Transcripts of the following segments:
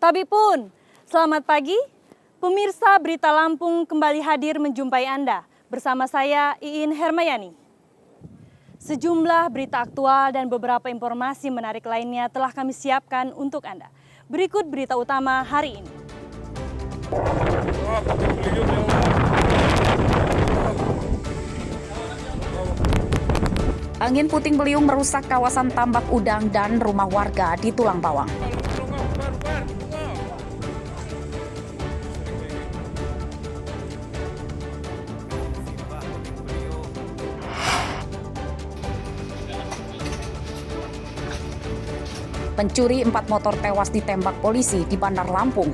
Sabipun, selamat pagi. Pemirsa Berita Lampung kembali hadir menjumpai Anda. Bersama saya, Iin Hermayani. Sejumlah berita aktual dan beberapa informasi menarik lainnya telah kami siapkan untuk Anda. Berikut berita utama hari ini. Angin puting beliung merusak kawasan tambak udang dan rumah warga di Tulang Bawang. Pencuri 4 motor tewas ditembak polisi di Bandar Lampung.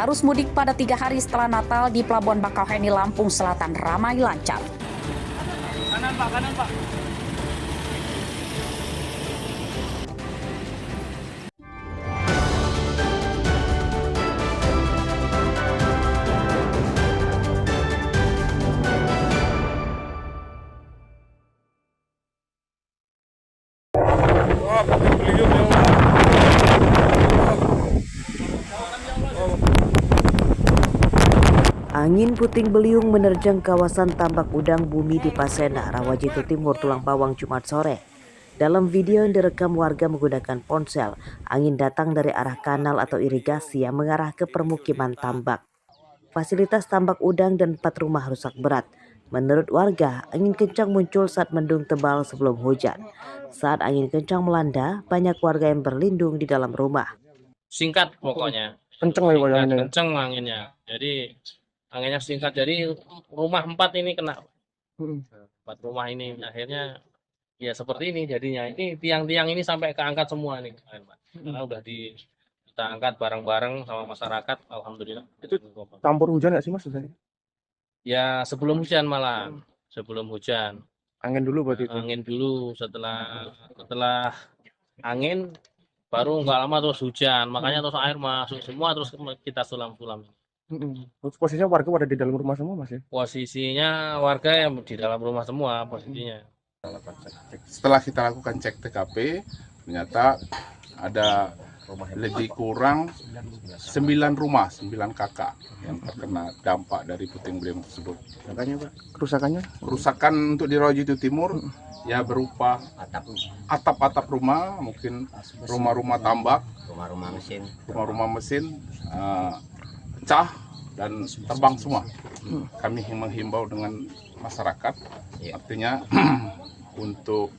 Arus mudik pada 3 hari setelah Natal di Pelabuhan Bakauheni, Lampung Selatan ramai lancar. Kanan Pak, kanan Pak. Angin puting beliung menerjang kawasan tambak udang Bumi di Pasena, Rawajitu Timur, Tulang Bawang, Jumat sore. Dalam video yang direkam warga menggunakan ponsel, angin datang dari arah kanal atau irigasi yang mengarah ke permukiman tambak. Fasilitas tambak udang dan 4 rumah rusak berat. Menurut warga, angin kencang muncul saat mendung tebal sebelum hujan. Saat angin kencang melanda, banyak warga yang berlindung di dalam rumah. Singkat pokoknya. Kenceng ya anginnya. Kenceng anginnya. Jadi anginnya singkat. Jadi rumah 4 ini kena. 4 rumah ini akhirnya ya seperti ini jadinya. Ini tiang-tiang ini sampai keangkat semua nih, Pak. Karena udah kita angkat bareng-bareng sama masyarakat, alhamdulillah. Itu campur hujan nggak sih Mas? Ya sebelum hujan malah. Sebelum hujan. Angin dulu berarti itu. Angin dulu, setelah angin baru nggak lama terus hujan, makanya terus air masuk semua, terus kita sulam-sulam. Terus posisinya warga pada di dalam rumah semua Mas ya? Posisinya warga yang di dalam rumah semua posisinya. Setelah kita lakukan cek TKP, ternyata ada lebih kurang 9 rumah, 9 kakak yang terkena dampak dari puting beliung tersebut. Kerusakannya? Kerusakan untuk di Rawajitu Timur ya berupa atap-atap rumah, mungkin rumah-rumah tambak, rumah-rumah mesin, pecah dan terbang semua. Kami menghimbau dengan masyarakat, artinya untuk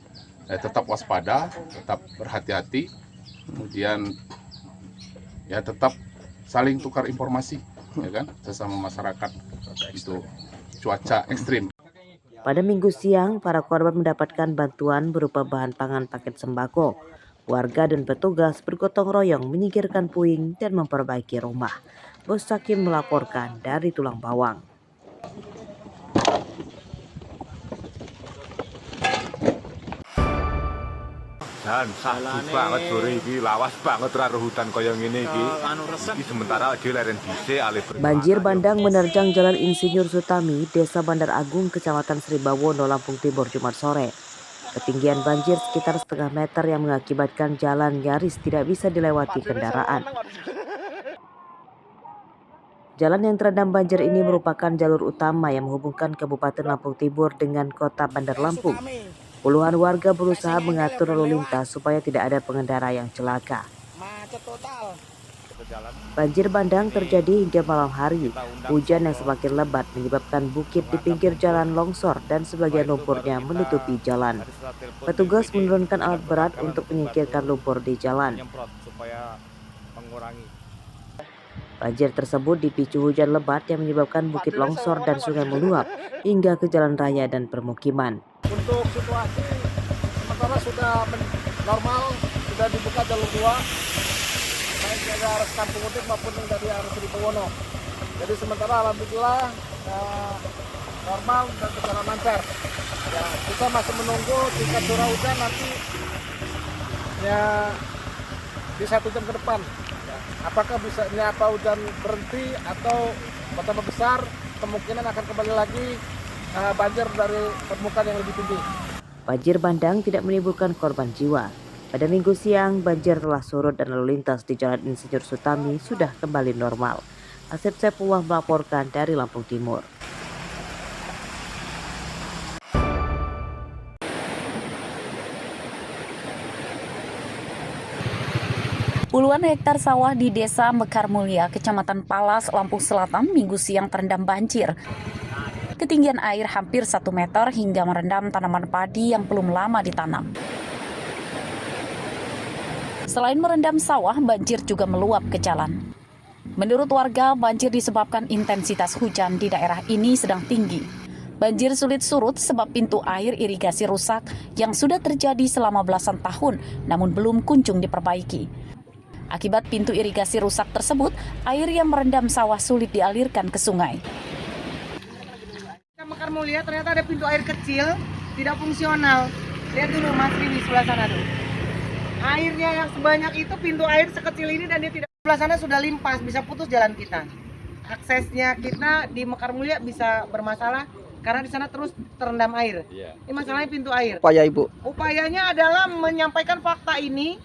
tetap waspada, tetap berhati-hati, kemudian ya tetap saling tukar informasi, ya kan, sesama masyarakat itu cuaca ekstrim. Pada Minggu siang, para korban mendapatkan bantuan berupa bahan pangan paket sembako. Warga dan petugas bergotong royong menyingkirkan puing dan memperbaiki rumah. Bos Sakim melaporkan dari Tulang Bawang. Dan sakit banget sore iki, lawas banget karo hutan kaya ngene iki. Iki sementara lagi leren dhisik alih. Banjir bandang menerjang Jalan Insinyur Sutami, Desa Bandar Agung, Kecamatan Sribawono, Lampung Timur, Jumat sore. Ketinggian banjir sekitar setengah meter yang mengakibatkan jalan nyaris tidak bisa dilewati kendaraan. Jalan yang terendam banjir ini merupakan jalur utama yang menghubungkan Kabupaten Lampung Timur dengan Kota Bandar Lampung. Puluhan warga berusaha mengatur lalu lintas supaya tidak ada pengendara yang celaka. Banjir bandang terjadi hingga malam hari. Hujan yang semakin lebat menyebabkan bukit di pinggir jalan longsor dan sebagian lumpurnya menutupi jalan. Petugas menurunkan alat berat untuk menyingkirkan lumpur di jalan. Banjir tersebut dipicu hujan lebat yang menyebabkan bukit longsor dan sungai meluap hingga ke jalan raya dan permukiman. Untuk situasi sementara sudah normal, sudah dibuka jalur 2 baik dari arah Kampung Utik maupun dari arah Sribawono. Jadi sementara alhamdulillah normal dan berjalan lancar. Ya, kita masih menunggu tingkat curah hujan nanti ya di 1 jam ke depan. Ya. Apakah bisa ini apa hujan berhenti atau bertambah besar, kemungkinan akan kembali lagi banjir dari permukaan yang lebih tinggi. Banjir bandang tidak menimbulkan korban jiwa. Pada Minggu siang, banjir telah surut dan lalu lintas di Jalan Insinyur Sutami sudah kembali normal. Asep Sepuah melaporkan dari Lampung Timur. Puluhan hektar sawah di Desa Mekar Mulia, Kecamatan Palas, Lampung Selatan, Minggu siang terendam banjir. Ketinggian air hampir 1 meter hingga merendam tanaman padi yang belum lama ditanam. Selain merendam sawah, banjir juga meluap ke jalan. Menurut warga, banjir disebabkan intensitas hujan di daerah ini sedang tinggi. Banjir sulit surut sebab pintu air irigasi rusak yang sudah terjadi selama belasan tahun, namun belum kunjung diperbaiki. Akibat pintu irigasi rusak tersebut, air yang merendam sawah sulit dialirkan ke sungai. Mekar Mulia ternyata ada pintu air kecil, tidak fungsional. Lihat dulu Mas Rini sebelah sana tuh. Airnya yang sebanyak itu, pintu air sekecil ini dan dia tidak. Sebelah sana sudah limpas, bisa putus jalan kita. Aksesnya kita di Mekar Mulia bisa bermasalah karena di sana terus terendam air. Ini masalahnya pintu air. Upaya Ibu? Upayanya adalah menyampaikan fakta ini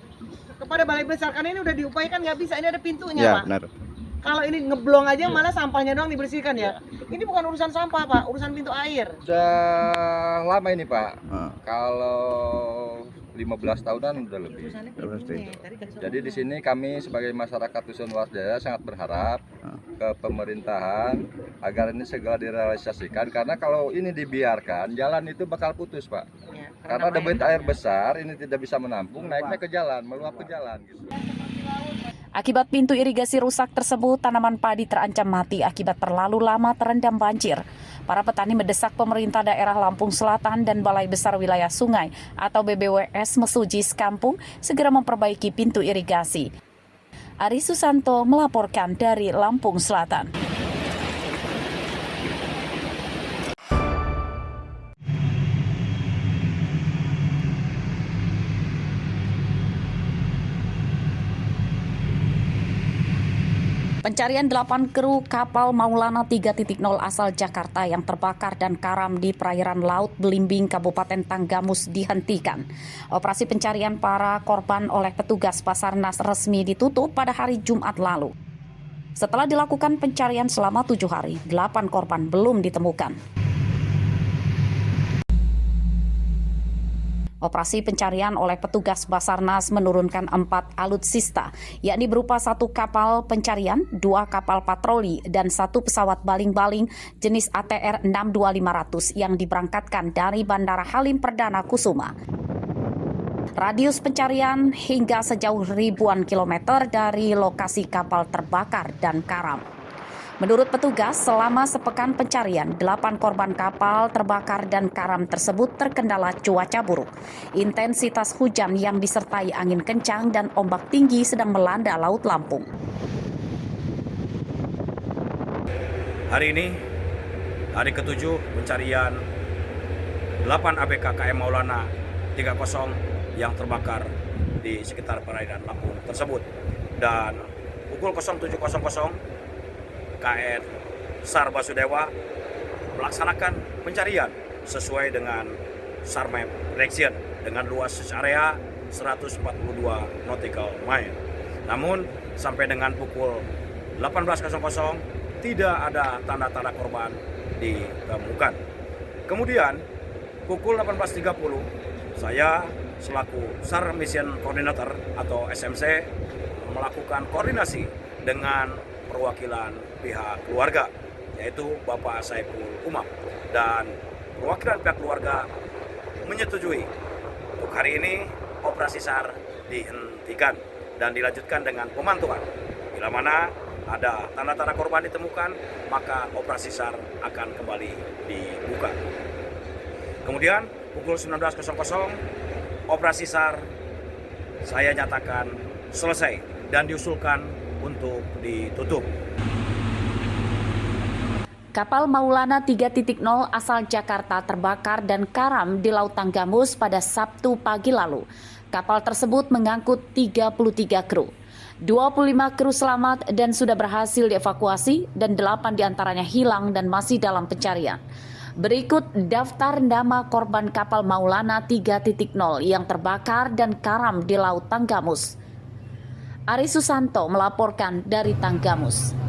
kepada Balai Besar, karena ini udah diupayakan nggak bisa, ini ada pintunya Pak. Benar. Kalau ini ngeblong aja malah sampahnya doang dibersihkan ya. Ini bukan urusan sampah Pak, urusan pintu air. Sudah lama ini Pak, kalau 15 tahunan udah lebih. Jadi di sini kami sebagai masyarakat Dusun Wasdaya sangat berharap ke pemerintahan agar ini segera direalisasikan, karena kalau ini dibiarkan jalan itu bakal putus Pak. Ya, Karena debit air besar ini tidak bisa menampung, naiknya ke jalan, meluap ke jalan gitu. Akibat pintu irigasi rusak tersebut, tanaman padi terancam mati akibat terlalu lama terendam banjir. Para petani mendesak pemerintah daerah Lampung Selatan dan Balai Besar Wilayah Sungai atau BBWS Mesujis Kampung segera memperbaiki pintu irigasi. Ari Susanto melaporkan dari Lampung Selatan. Pencarian 8 kru kapal Maulana 3.0 asal Jakarta yang terbakar dan karam di perairan Laut Belimbing, Kabupaten Tanggamus dihentikan. Operasi pencarian para korban oleh petugas Basarnas resmi ditutup pada hari Jumat lalu. Setelah dilakukan pencarian selama 7 hari, 8 korban belum ditemukan. Operasi pencarian oleh petugas Basarnas menurunkan 4 alutsista, yakni berupa 1 kapal pencarian, 2 kapal patroli, dan 1 pesawat baling-baling jenis ATR 62500 yang diberangkatkan dari Bandara Halim Perdana Kusuma. Radius pencarian hingga sejauh ribuan kilometer dari lokasi kapal terbakar dan karam. Menurut petugas, selama sepekan pencarian, 8 korban kapal terbakar dan karam tersebut terkendala cuaca buruk. Intensitas hujan yang disertai angin kencang dan ombak tinggi sedang melanda Laut Lampung. Hari ini, hari ke-7 pencarian 8 ABK KM Maulana 30 yang terbakar di sekitar perairan Lampung tersebut. Dan pukul 07.00 KN SAR Basudewa melaksanakan pencarian sesuai dengan SAR Map Direction dengan luas area 142 nautical mile. Namun sampai dengan pukul 18.00 tidak ada tanda-tanda korban ditemukan. Kemudian pukul 18.30 saya selaku SAR Mission Coordinator atau SMC melakukan koordinasi dengan perwakilan pihak keluarga, yaitu Bapak Saiful Umam, dan perwakilan pihak keluarga menyetujui untuk hari ini operasi SAR dihentikan dan dilanjutkan dengan pemantauan. Bila mana ada tanda-tanda korban ditemukan, maka operasi SAR akan kembali dibuka. Kemudian pukul 19.00 operasi SAR saya nyatakan selesai dan diusulkan untuk ditutup. Kapal Maulana 3.0 asal Jakarta terbakar dan karam di Laut Tanggamus pada Sabtu pagi lalu. Kapal tersebut mengangkut 33 kru. 25 kru selamat dan sudah berhasil dievakuasi dan 8 diantaranya hilang dan masih dalam pencarian. Berikut daftar nama korban kapal Maulana 3.0 yang terbakar dan karam di Laut Tanggamus. Ari Susanto melaporkan dari Tanggamus.